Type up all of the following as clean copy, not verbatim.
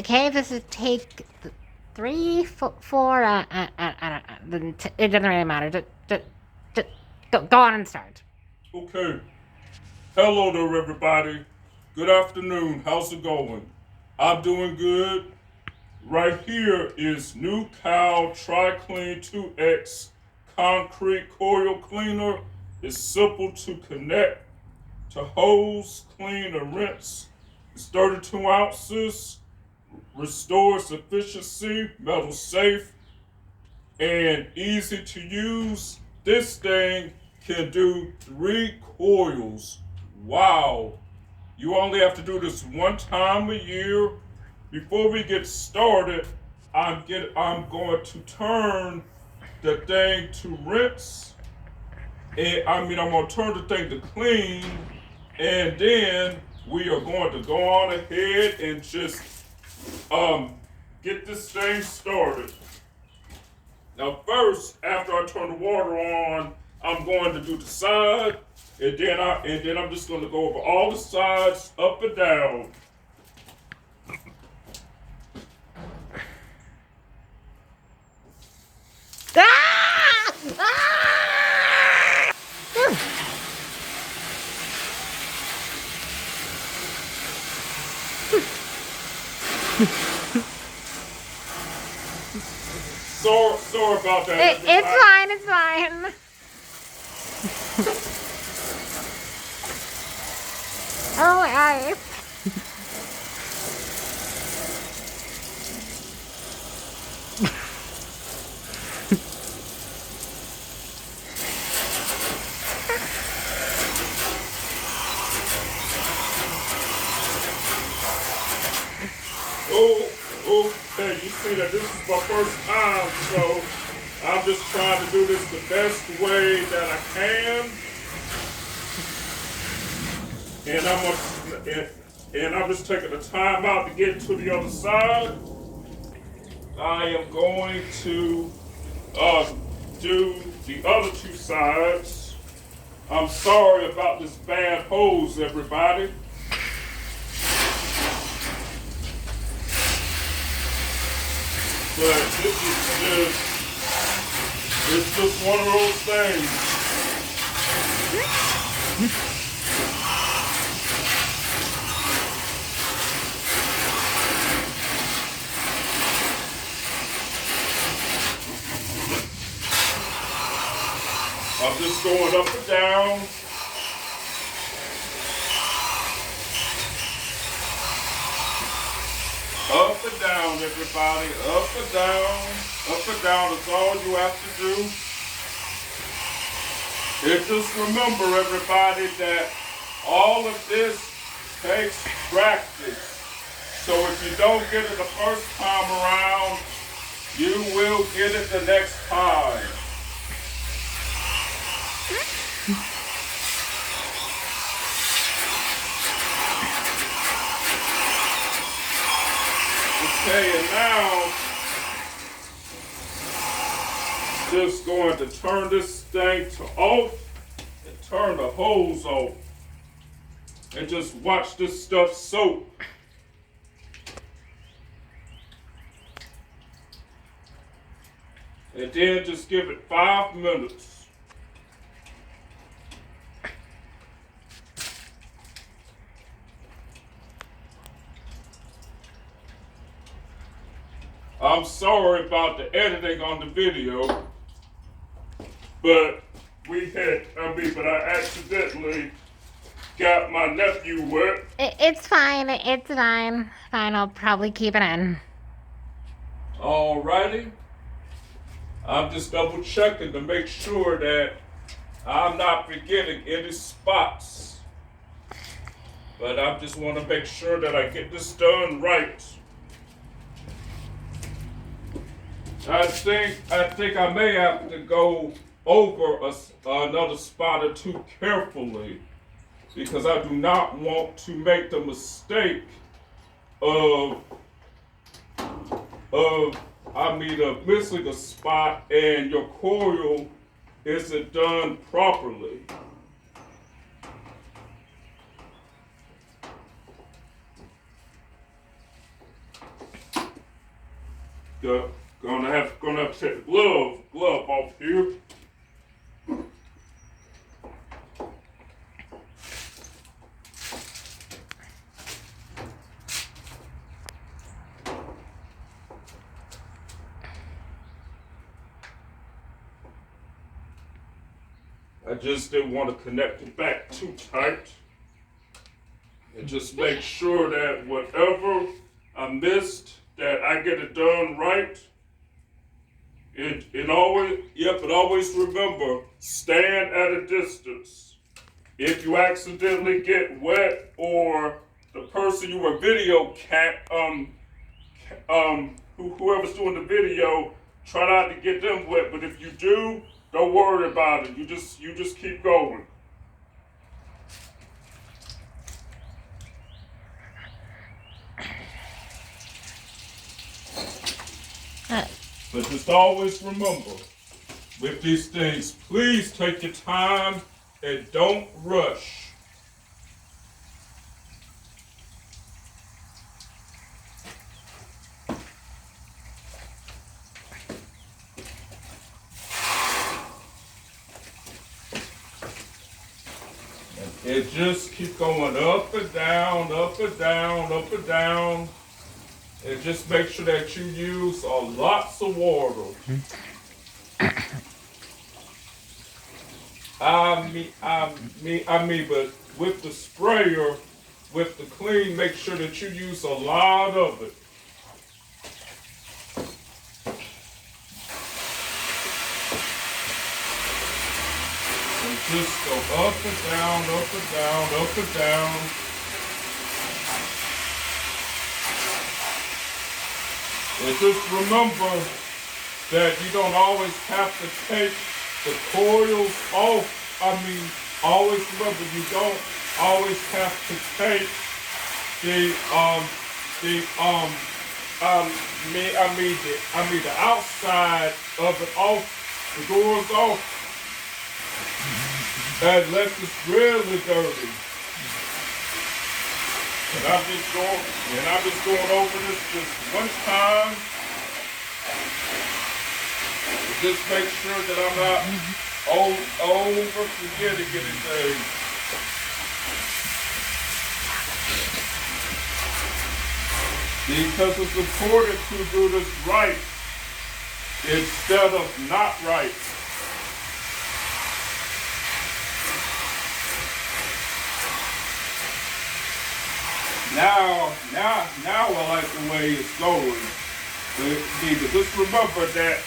Okay, this is take 3, 4. It doesn't really matter. Just go on and start. Okay. Hello there, everybody. Good afternoon. How's it going? I'm doing good. Right here is Nu-Calgon Tri-Cleaner 2X concrete coil cleaner. It's simple to connect, to hose, clean, and rinse. It's 32 ounces, restores efficiency, metal safe, and easy to use. This thing can do 3 coils. Wow. You only have to do this one time a year. Before we get started, I'm going to turn the thing to rinse. I'm going to turn the thing to clean, and then we are going to go on ahead and just get this thing started. Now first, after I turn the water on, I'm going to do the side, and then I'm just going to go over all the sides, up and down. Ah! Ah! Sorry about that. It's fine. Oh, I. Okay, you see that this is my first time, so I'm just trying to do this the best way that I can. And I'm just taking the time out to get to the other side. I am going to do the other 2 sides. I'm sorry about this bad hose, everybody. But it's just one of those things. I'm just going up and down. Up and down, everybody. Up and down. Up and down is all you have to do. And just remember, everybody, that all of this takes practice. So if you don't get it the first time around, you will get it the next time. Okay, and now, just going to turn this thing to off and turn the hose off. And just watch this stuff soak. And then just give it 5 minutes. I'm sorry about the editing on the video, but I accidentally got my nephew wet. It's fine. Fine, I'll probably keep it in. Alrighty. I'm just double checking to make sure that I'm not forgetting any spots. But I just want to make sure that I get this done right. I think I may have to go over another spot or 2 carefully, because I do not want to make the mistake of missing a spot and your coil isn't done properly. Gonna have to take the glove off here. I just didn't want to connect it back too tight. And just make sure that whatever I missed, that I get it done right. It always remember, stand at a distance. If you accidentally get wet or the person you were whoever's doing the video, try not to get them wet. But if you do, don't worry about it. You just keep going. But just always remember, with these things, please take your time and don't rush. And just keep going up and down, up and down, up and down. And just make sure that you use lots of water. But with the sprayer, with the clean, make sure that you use a lot of it. And just go up and down, up and down, up and down. And just remember that you don't always have to take the coils off. Always remember you don't always have to take the outside of it off, the doors off, unless it's really dirty. And I'm just going over this just one time. Just make sure that I'm not over forgetting anything. Because it's important to do this right instead of not right. Now I like the way it's going. But just remember that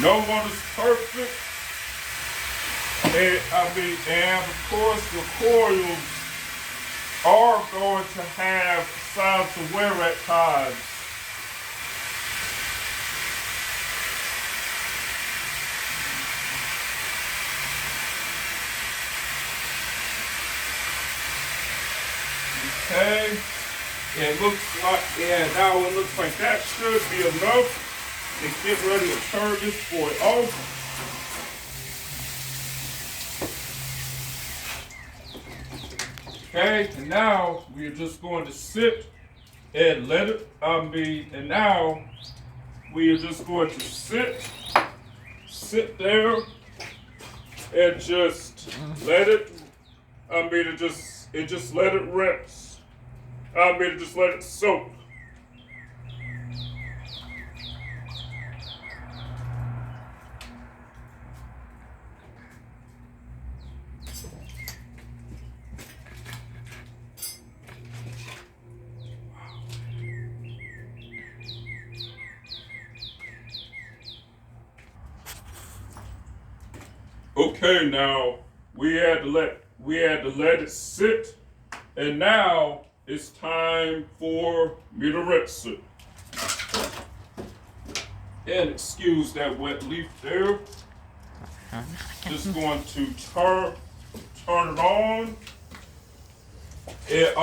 no one is perfect. And of course the coils are going to have signs of wear at times. Okay, now it looks like that should be enough to get ready to turn this boy off. Okay, and now we're just going to sit and let it, and now we are just going to sit there and just let it, just let it rest. Just let it soak. Okay, now we had to let it sit, and now it's time for me to rinse it. And excuse that wet leaf there. Just going to turn it on. And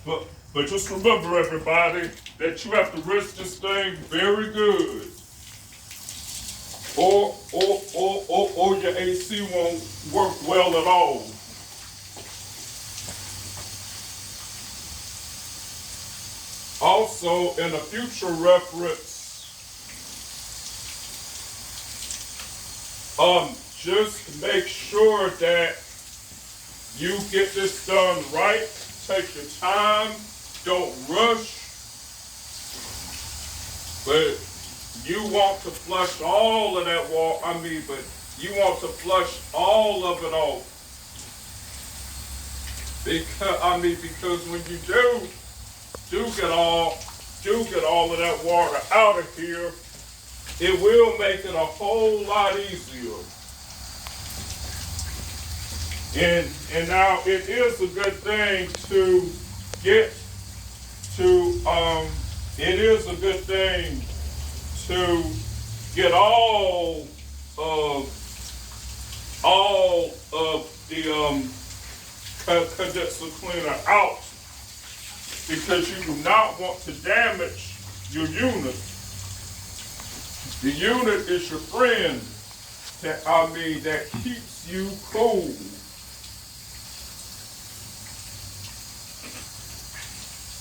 but just remember, everybody, that you have to rinse this thing very good. Or your AC won't work well at all. Also, in a future reference, just make sure that you get this done right. Take your time. Don't rush. But you want to flush all of that water. But you want to flush all of it off. Because when you do get all of that water out of here, it will make it a whole lot easier. And now it is a good thing to get to it is a good thing to get all of the condenser cleaner out, because you do not want to damage your unit. The unit is your friend that keeps you cool.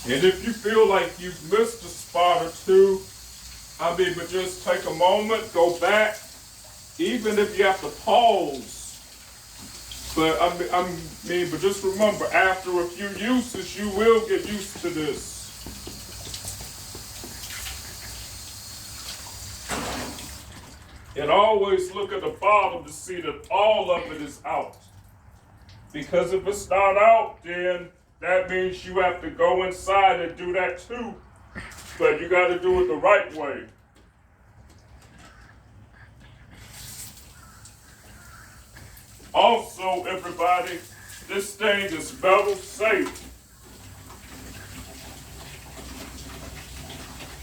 And if you feel like you've missed a spot or two, but just take a moment, go back, even if you have to pause. But but just remember, after a few uses, you will get used to this. And always look at the bottom to see that all of it is out. Because if it's not out, then that means you have to go inside and do that too. But you got to do it the right way. Also, everybody, this thing is metal safe.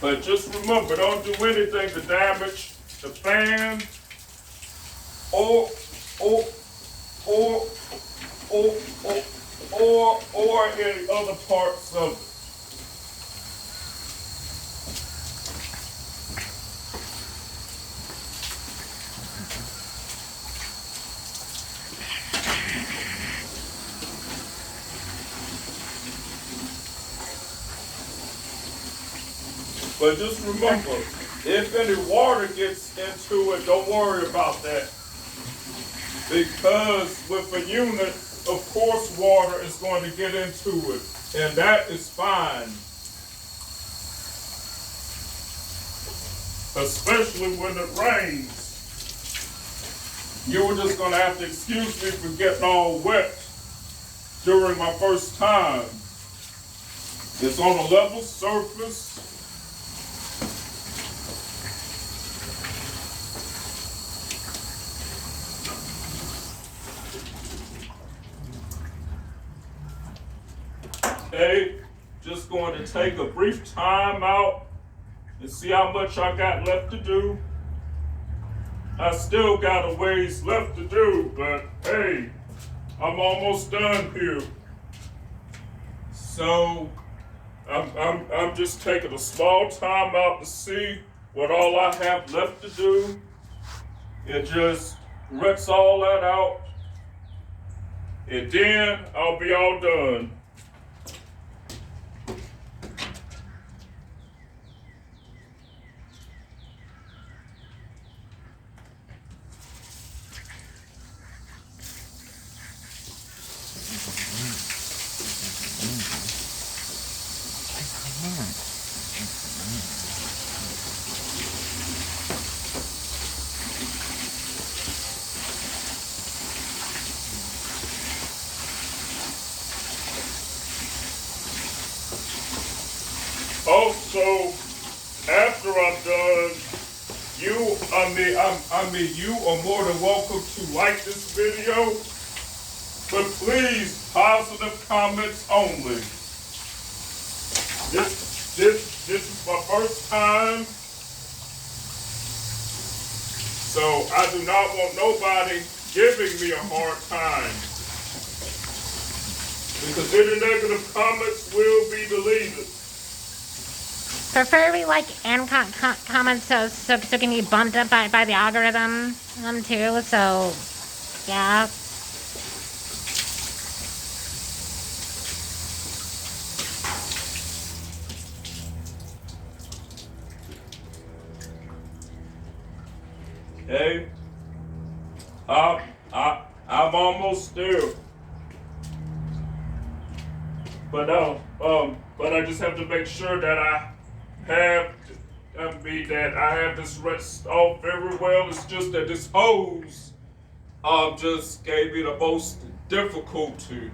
But just remember, don't do anything to damage the fan or any other parts of it. But just remember, if any water gets into it, don't worry about that. Because with a unit, of course water is going to get into it. And that is fine. Especially when it rains. You were just going to have to excuse me for getting all wet during my first time. It's on a level surface. Okay, just going to take a brief time out and see how much I got left to do. I still got a ways left to do, but hey, I'm almost done here. So I'm just taking a small time out to see what all I have left to do. It just rinse all that out, and then I'll be all done. Also, after I'm done, you are more than welcome to like this video, but please, positive comments only. This is my first time, so I do not want nobody giving me a hard time, because any negative comments will be deleted. Preferably like and comments so can be bumped up by the algorithm too. So yeah. Okay. I'm almost there. But I just have to make sure that have, that I have this rinsed off very well. It's just that this hose, just gave me the most difficulty.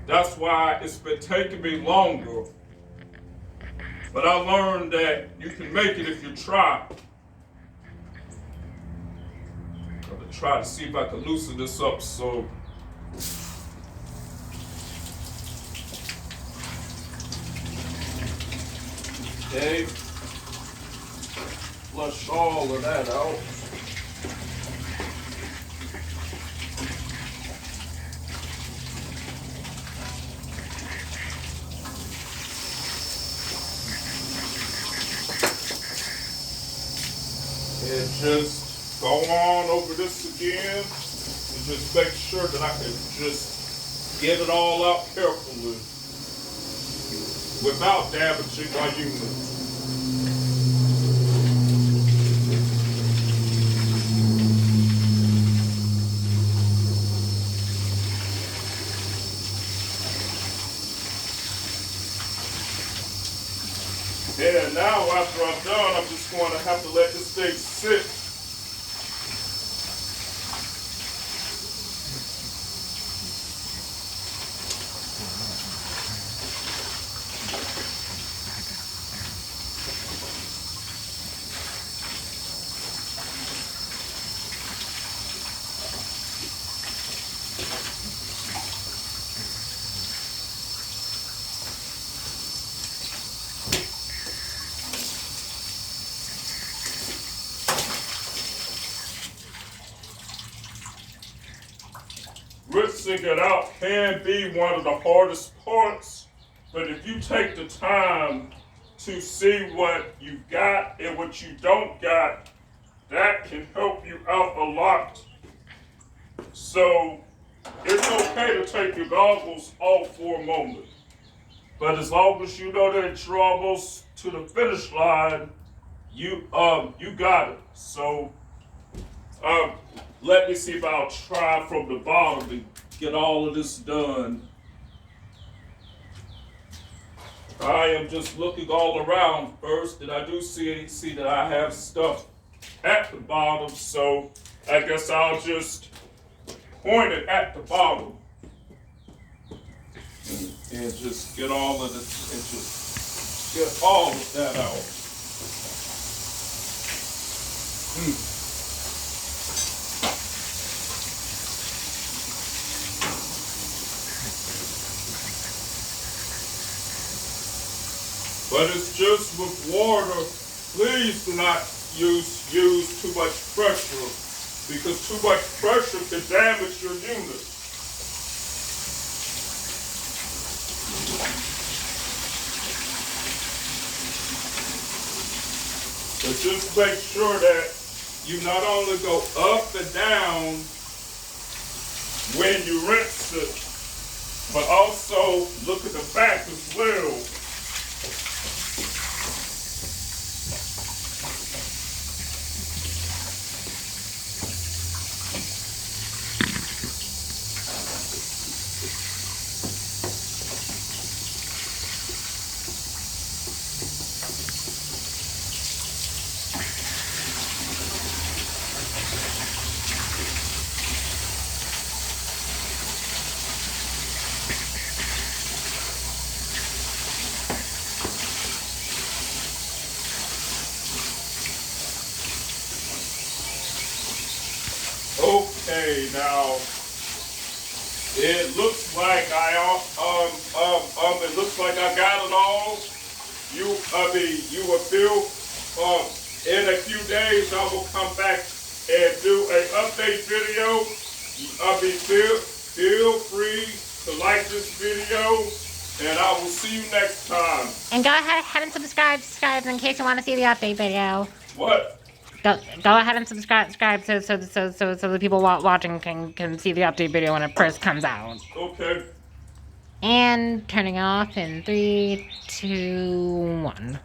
That's why it's been taking me longer. But I learned that you can make it if you try. I'm gonna try to see if I can loosen this up so. Okay. Flush all of that out. And just go on over this again and just make sure that I can just get it all out carefully without damaging my unit. And now after I'm done, I'm just going to have to let this thing sit. Rinsing it out can be one of the hardest parts, but if you take the time to see what you got and what you don't got, that can help you out a lot. So it's okay to take your goggles off for a moment, but as long as you know that you're almost to the finish line, you got it. So let me see if I'll try from the bottom to get all of this done. I am just looking all around first, and I do see that I have stuff at the bottom, so I guess I'll just point it at the bottom and just get all of this and just get all of that out. But it's just with water. Please do not use too much pressure, because too much pressure can damage your unit. But just make sure that you not only go up and down when you rinse it, but also look at the back as well. Okay, now it looks like it looks like I got it all. You will feel in a few days I will come back and do an update video. Feel free to like this video, and I will see you next time. And go ahead and subscribe in case you want to see the update video. What? Go ahead and subscribe so the people watching can see the update video when it first comes out. Okay. And turning off in 3, 2, 1.